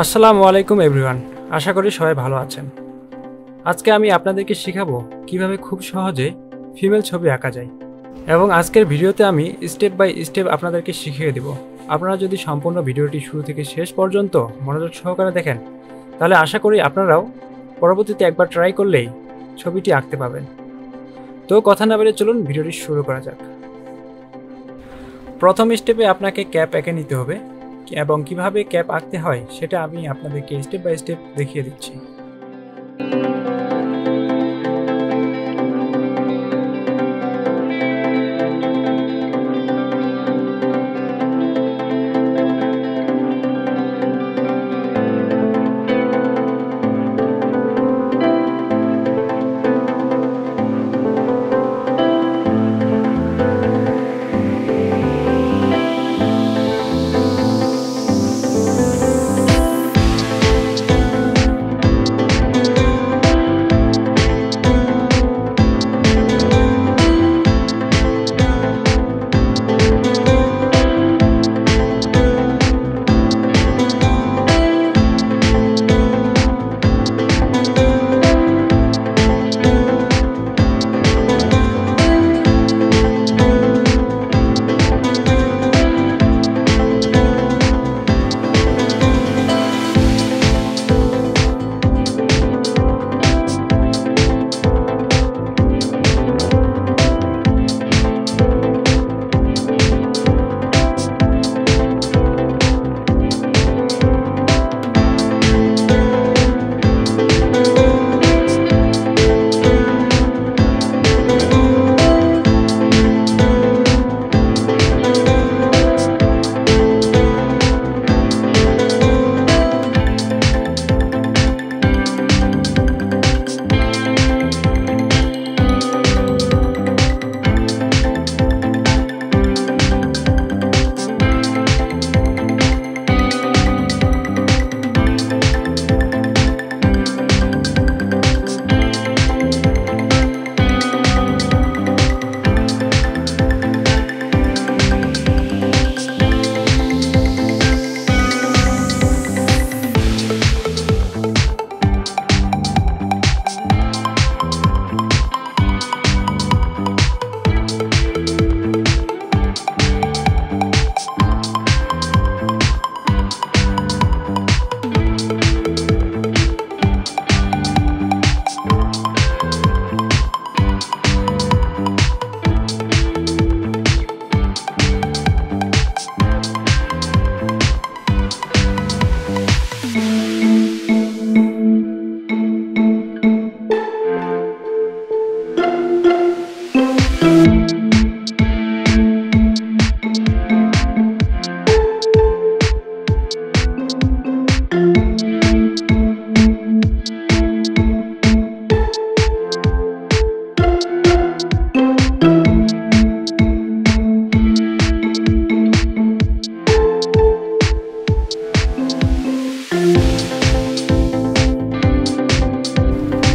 আসসালামু আলাইকুম এভরিওয়ান, আশা করি সবাই ভালো আছেন। আজকে আমি আপনাদেরকে শেখাবো কিভাবে খুব সহজে ফিমেল ছবি আঁকা যায়, এবং আজকের ভিডিওতে আমি স্টেপ বাই স্টেপ আপনাদেরকে শিখিয়ে দেব। আপনারা যদি সম্পূর্ণ ভিডিওটি শুরু থেকে শেষ পর্যন্ত মনোযোগ সহকারে দেখেন, তাহলে আশা করি আপনারাও পরবর্তীতে একবার ট্রাই করলেই ছবিটি আঁকতে পাবেন। তো কথা না বলে চলুন ভিডিওটি শুরু করা যাক। প্রথম স্টেপে আপনাকে ক্যাপ এঁকে নিতে হবে, এবং কিভাবে ক্যাপ আঁকতে হয় সেটা আমি আপনাদেরকে স্টেপ বাই স্টেপ দেখিয়ে দিচ্ছি।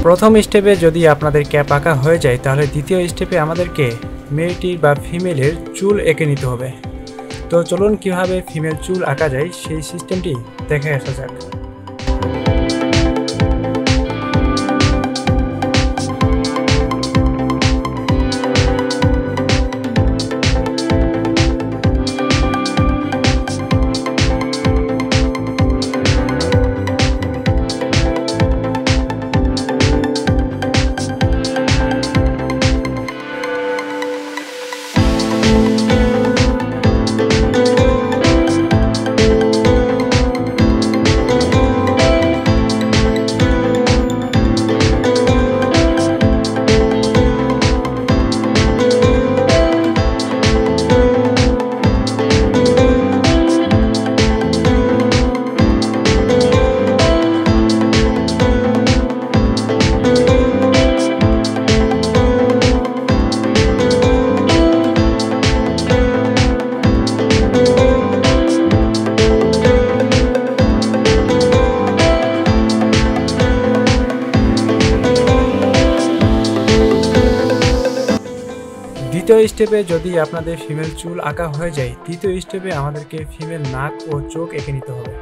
প্রথম স্টেপে যদি আপনাদের ক্যাপ আঁকা হয়ে যায়, তাহলে দ্বিতীয় স্টেপে আমাদেরকে মেয়েটির বা ফিমেলের চুল এঁকে নিতে হবে। তো চলুন কিভাবে ফিমেল চুল আঁকা যায় সেই সিস্টেমটি দেখে আসা যাক। দ্বিতীয় স্টেপে যদি আপনাদের ফিমেল চুল আঁকা হয়ে যায়, তৃতীয় স্টেপে আমাদেরকে ফিমেল নাক ও চোখ এঁকে নিতে হবে।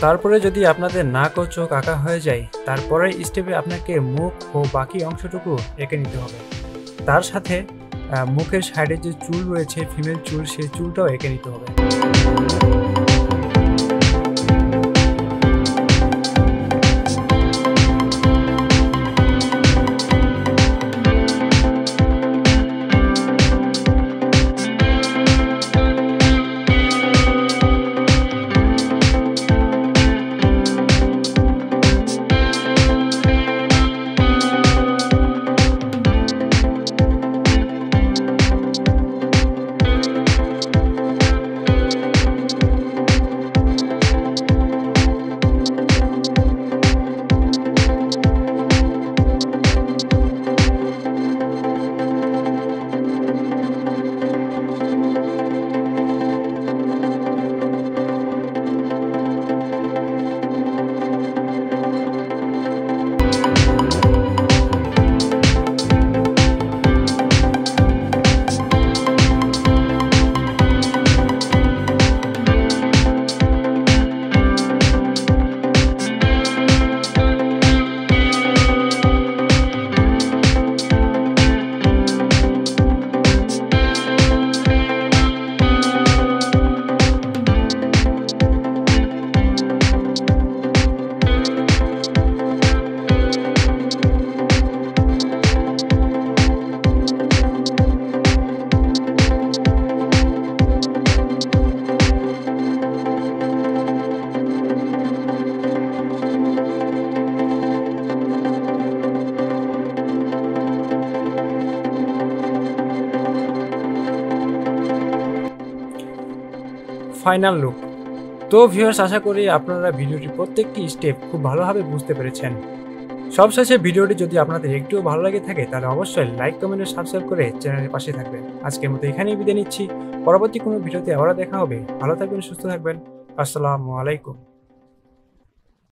তারপরে যদি আপনাদের নাক ও চোখ আঁকা হয়ে যায়, তারপরের স্টেপে আপনাকে মুখ ও বাকি অংশটুকু এঁকে নিতে হবে। তার সাথে মুখের সাইডে যে চুল রয়েছে, ফিমেল চুল, সেই চুলটাও এঁকে নিতে হবে। Final look. তো ভিউয়ার্স, আশা করি আপনারা ভিডিওটির প্রত্যেকটি স্টেপ খুব ভালোভাবে বুঝতে পেরেছেন। সবশেষে ভিডিওটি যদি আপনাদের একটুও ভালো লাগে থাকে, তাহলে অবশ্যই লাইক, কমেন্ট ও সাবস্ক্রাইব করে চ্যানেলের পাশে থাকবেন। আজকের মতো এখানেই বিদায় নিচ্ছি। পরবর্তী কোনো ভিডিওতে আবার দেখা হবে। ভালো থাকবেন, সুস্থ থাকবেন। আসসালামু আলাইকুম।